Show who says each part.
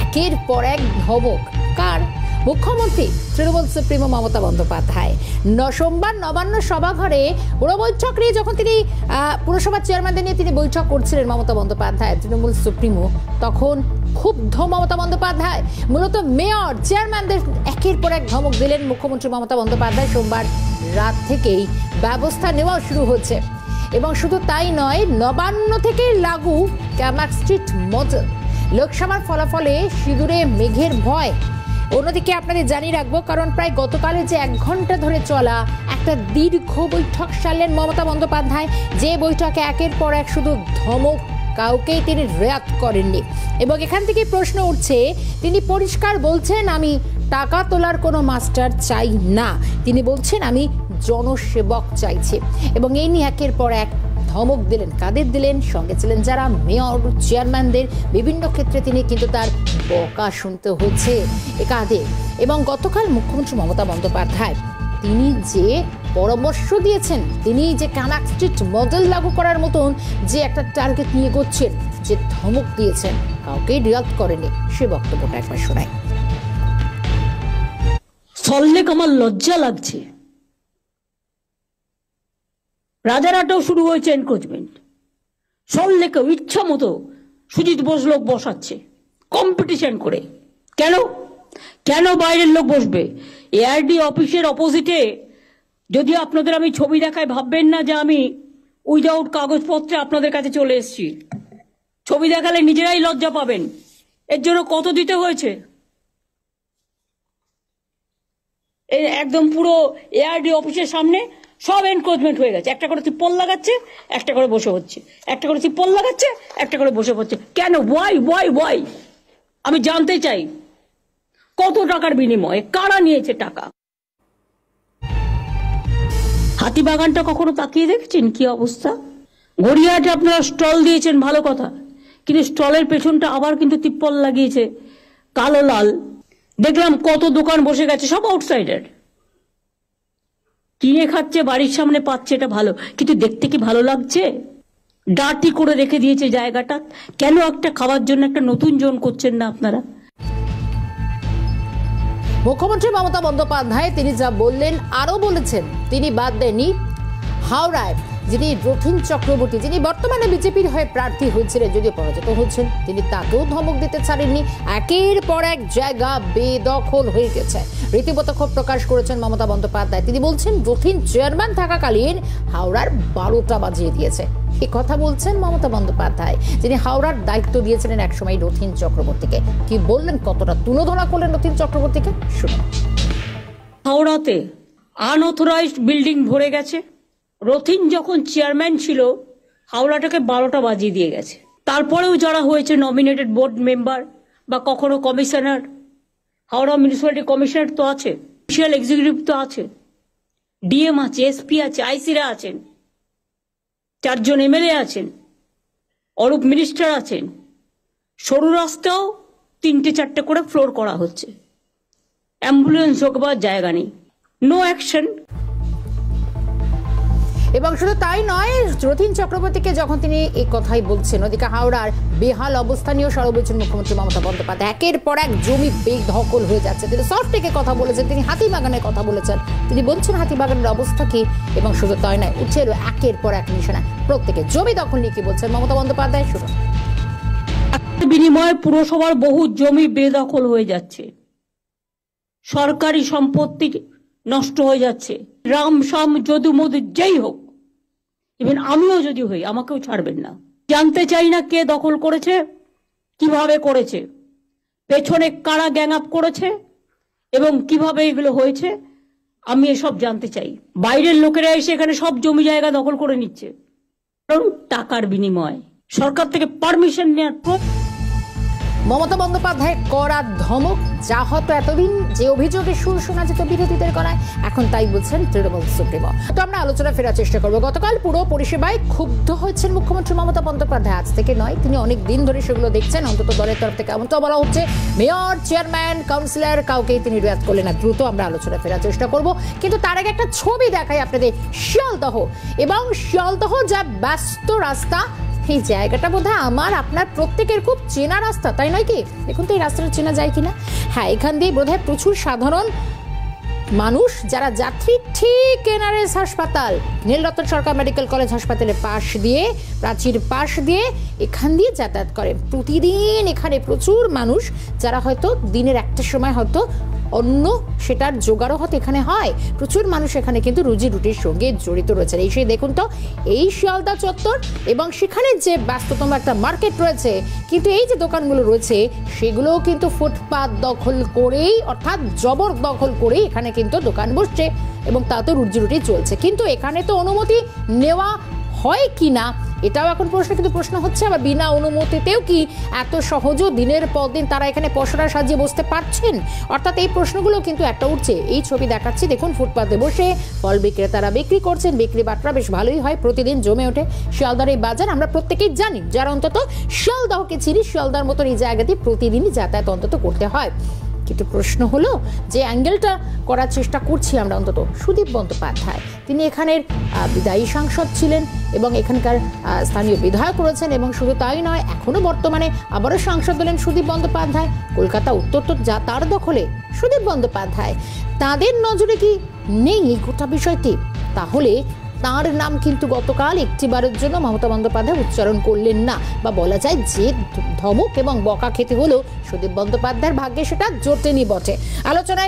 Speaker 1: একের পর এক ধমক কার? মুখ্যমন্ত্রী তৃণমূল সুপ্রিমো মমতা বন্দ্যোপাধ্যায় সোমবার নবান্ন সভাঘরে পুরবৈঠক নিয়ে যখন তিনি পুরসভার চেয়ারম্যানদের নিয়ে তিনি বৈঠক করছিলেন মমতা বন্দ্যোপাধ্যায় তৃণমূল সুপ্রিমো, তখন ক্ষুব্ধ মমতা বন্দ্যোপাধ্যায় মূলত মেয়র চেয়ারম্যানদের একের পর এক ধমক দিলেন মুখ্যমন্ত্রী মমতা বন্দ্যোপাধ্যায়। সোমবার রাত থেকেই ব্যবস্থা নেওয়া শুরু হচ্ছে এবং শুধু তাই নয়, নবান্ন থেকে লাগু ক্যামাক স্ট্রিট মডেল লোকসভার ফলাফলে সিঁদুরে মেঘের ভয়। অন্যদিকে আপনাদের জানিয়ে রাখবো, কারণ প্রায় গতকালের যে 1 ঘন্টা ধরে চলা একটা দীর্ঘ বৈঠক সারলেন মমতা বন্দ্যোপাধ্যায়, যে বৈঠকে একের পর এক শুধু ধমক, কাউকেই তিনি রেয়াত করেননি। এবং এখান থেকে প্রশ্ন উঠছে, তিনি পরিষ্কার বলছেন আমি টাকা তোলার কোনো মাস্টার চাই না, তিনি বলছেন আমি জনসেবক চাইছি। এবং এই নিয়ে একের পর এক ধমক দিলেন। কাদের দিলেন? সঙ্গে ছিলেন যারা মেয়র চেয়ারম্যানদের, বিভিন্ন ক্ষেত্রে তিনি কিন্তু তার বকা শুনতে হচ্ছে কাদের। এবং গতকাল মুখ্যমন্ত্রী মমতা বন্দ্যোপাধ্যায় তিনি যে পরামর্শ দিয়েছেন, তিনি যে ক্যামাক স্ট্রিট মডেল লাগু করার মতন যে একটা টার্গেট নিয়ে করছেন, যে ধমক দিয়েছেন, কাউকে রিয়াক্ট করেনি, সে বক্তব্যটা একবার শোনায়।
Speaker 2: সল্লেক আমার লজ্জা লাগছে, রাজারহাটেও শুরু হয়েছে এনক্রোচমেন্ট, সল্লেকেও ইচ্ছা মতো সুজিত বোস লোক বসাচ্ছে কম্পিটিশন করে। কেন কেন বাইরের লোক বসবে? এআরডি অফিসের অপোজিটে যদি আপনাদের আমি ছবি দেখাই, ভাববেন না যে আমি উইদাউট কাগজপত্রে আপনাদের কাছে চলে এসেছি। ছবি দেখালে নিজেরাই লজ্জা পাবেন। এর জন্য কত দিতে হয়েছে? একদম পুরো এআরডি অফিসের সামনে সব এনক্রোচমেন্ট হয়ে গেছে। একটা করে তিপ্পল লাগাচ্ছে, একটা করে বসে হচ্ছে, একটা করে তিপ্পল লাগাচ্ছে, একটা করে বসে হচ্ছে। কেন? ওয়াই? আমি জানতে চাই কত টাকার বিনিময়ে কারা নিয়েছে টাকা। হাতিবাগানটা কখনো তাকিয়ে দেখেছেন কি অবস্থা? গড়িয়াহাটে আপনারা স্টল দিয়েছেন, ভালো কথা, কিন্তু স্টলের পেছনটা আবার কিন্তু তিপ্পল লাগিয়েছে কালো লাল। দেখলাম কত দোকান বসে গেছে, সব আউটসাইডার কিনে খাচ্ছে, বাড়ির সামনে পাচ্ছে, এটা ভালো, কিন্তু দেখতে কি ভালো লাগছে? ডার্টি করে রেখে দিয়েছে জায়গাটা। কেন একটা খাওয়ার জন্য একটা নতুন জোন করছেন না আপনারা?
Speaker 1: মুখ্যমন্ত্রী মমতা বন্দ্যোপাধ্যায় তিনি যা বললেন, আরো বলেছেন, তিনি বাদ দেননি হাওড়ায় যিনি রথীন চক্রবর্তী, যিনি বর্তমানে বিজেপির হয়ে প্রার্থী হয়েছিলেন, যদিও পরাজিত হয়েছেন, তিনি তাকেও ধমক দিতে ছাড়েননি। একের পর এক জায়গা বেদখল হয়ে গেছে, রীতিমতো ক্ষোভ প্রকাশ করেছেন মমতা বন্দ্যোপাধ্যায়। তিনি বলছেন রথীন চেয়ারম্যান থাকাকালীন হাওড়ার 12টা বাজিয়ে দিয়েছে। এ কথা বলছেন মমতা বন্দ্যোপাধ্যায়, যিনি হাওড়ার দায়িত্ব দিয়েছিলেন একসময় রথীন চক্রবর্তীকে। কি বললেন, কতটা তুলোধনা করলেন রথীন চক্রবর্তীকে, শুনুন।
Speaker 2: হাওড়াতে আনঅথরাইজড বিল্ডিং ভরে গেছে। রথীন যখন চেয়ারম্যান ছিল হাওড়াটাকে 12টা বাজিয়ে দিয়ে গেছে। তারপরেও যারা হয়েছে নমিনেটেড বোর্ড মেম্বার বা কখনো কমিশনার, হাওড়া মিউনিসিপ্যালিটি কমিশনার তো আছে, স্পেশাল এক্সিকিউটিভ তো আছে, ডিএম আছে, এসপি আছে, আইসিরা আছেন, 4 জন এমএলএ আছেন, অরূপ মিনিস্টার আছেন। সরু রাস্তাও 3টে-4টে করে ফ্লোর করা হচ্ছে, অ্যাম্বুলেন্স ঢোকবার জায়গা নেই, নো অ্যাকশন।
Speaker 1: এবং শুধু তাই নয়, রথীন চক্রবর্তীকে যখন তিনি এই কথাই বলছেন, ওদিকে হাওড়ার বেহাল অবস্থা নিয়েও সরব হয়েছেন মুখ্যমন্ত্রী মমতা বন্দ্যোপাধ্যায়। একের পর এক জমি বেদখল হয়ে যাচ্ছে। তিনি সফটেকের কথা বলেছেন, তিনি হাতিবাগানের কথা বলেছেন, তিনি বলছেন হাতিবাগানের অবস্থা কি। এবং শুধু তাই নয়, উঠছে একের পর এক নিশানা প্রত্যেকে জমি দখল নিয়ে কি বলছেন মমতা বন্দ্যোপাধ্যায়, শুনুন।
Speaker 2: বিনিময়ে পুরসভার বহু জমি বেদখল হয়ে যাচ্ছে, সরকারি সম্পত্তি নষ্ট হয়ে যাচ্ছে। রাম শাম যদু মধু যেই হোক, ইভেন আমিও যদি হই, আমাকেও ছাড়বেন না। জানতে চাই না কে দখল করেছে, কিভাবে করেছে, পেছনে কারা গ্যাং আপ করেছে এবং কিভাবে এগুলো হয়েছে, আমি এসব জানতে চাই। বাইরের লোকেরা এসে এখানে সব জমি জায়গা দখল করে নিচ্ছে, কারণ টাকার বিনিময়ে সরকার থেকে পারমিশন নেওয়ার পর।
Speaker 1: মমতা বন্দ্যোপাধ্যায় কড়া ধমক, যা হতো এতদিন যে অভিযোগের সুর শোনা যেত বিরোধীদের গলায়, এখন তাই বলছেন তৃণমূল সুপ্রিমো। তো আমরা আলোচনা ফেরার চেষ্টা করবো। গতকাল পুরো পরিষেবায় ক্ষুব্ধ হয়েছেন মুখ্যমন্ত্রী মমতা বন্দ্যোপাধ্যায়। আজ থেকে নয়, তিনি অনেক দিন ধরে সেগুলো দেখছেন। অন্তত দলের তরফ থেকে এমনটা বলা হচ্ছে, মেয়র, চেয়ারম্যান, কাউন্সিলর কাউকেই তিনি রিয়াক্ট করলেন না। দ্রুত আমরা আলোচনা ফেরার চেষ্টা করব, কিন্তু তার আগে একটা ছবি দেখাই আপনাদের শিয়ালদহ। এবং শিয়ালদহ যা ব্যস্ত রাস্তা, এই জায়গাটা বোধহয় আমার আপনার প্রত্যেকের খুব চেনা রাস্তা, তাই নয় কি? দেখুন তো এই রাস্তাটা চেনা যায় কিনা। হ্যাঁ, এখান দিয়ে বোধহয় প্রচুর সাধারণ মানুষ যারা যাত্রী ঠিক এনআরএস হাসপাতাল, নীলরতন সরকার মেডিকেল কলেজ হাসপাতালের পাশ দিয়ে, প্রাচীর পাশ দিয়ে এখান দিয়ে যাতায়াত করেন প্রতিদিন। এখানে প্রচুর মানুষ যারা হয়তো দিনের একটা সময় হয়তো অন্য সেটার জোগাড়ও হয়তো এখানে হয়। প্রচুর মানুষ এখানে কিন্তু রুজি রুটির সঙ্গে জড়িত রয়েছে। এই সেই দেখুন তো এই শিয়ালদা চত্বর এবং সেখানে যে ব্যস্ততম একটা মার্কেট রয়েছে, কিন্তু এই যে দোকানগুলো রয়েছে সেগুলোও কিন্তু ফুটপাত দখল করেই, অর্থাৎ জবরদখল করেই এখানে কিন্তু দোকান বসছে এবং তাতেও রুজি রুটি চলছে। কিন্তু এখানে তো অনুমতি নেওয়া হয় কি না এটাও এখন প্রশ্ন, কিন্তু প্রশ্ন হচ্ছে আবার বিনা অনুমতিতেও কি এত সহজও দিনের পর দিন তারা এখানে পসরা সাজিয়ে বসতে পারছেন? অর্থাৎ এই প্রশ্নগুলো কিন্তু একটা উঠছে। এই ছবি দেখাচ্ছি, দেখুন ফুটপাতে বসে ফল বিক্রেতারা বিক্রি করছেন। বিক্রি বাট্টা বেশ ভালোই হয়, প্রতিদিন জমে ওঠে শিয়ালদার এই বাজার। আমরা প্রত্যেকেই জানি, যারা অন্তত শিয়ালদাহকে চিনি, শিয়ালদার মতন এই জায়গাতে প্রতিদিনই যাতায়াত অন্তত করতে হয়। কিন্তু প্রশ্ন হলো যে অ্যাঙ্গেলটা করার চেষ্টা করছি আমরা, অন্তত সুদীপ বন্দ্যোপাধ্যায় তিনি এখানের বিদায়ী সাংসদ ছিলেন এবং এখানকার স্থানীয় বিধায়ক রয়েছেন, এবং শুধু তাই নয়, এখনো বর্তমানে আবারও সাংসদ হলেন সুদীপ বন্দ্যোপাধ্যায়। কলকাতা উত্তর তো যা তার দখলে সুদীপ বন্দ্যোপাধ্যায়। তাদের নজরে কি নেই এই গোটা বিষয়টি? তাহলে তার নাম কিন্তু গতকাল একটিবারের জন্য মমতা বন্দ্যোপাধ্যায় উচ্চারণ করলেন না, বা বলা যায় যে ধমক এবং বকা খেতে হলো সুদীপ বন্দ্যোপাধ্যায়ের ভাগ্যে সেটা জোটেনি বটে। আলোচনায়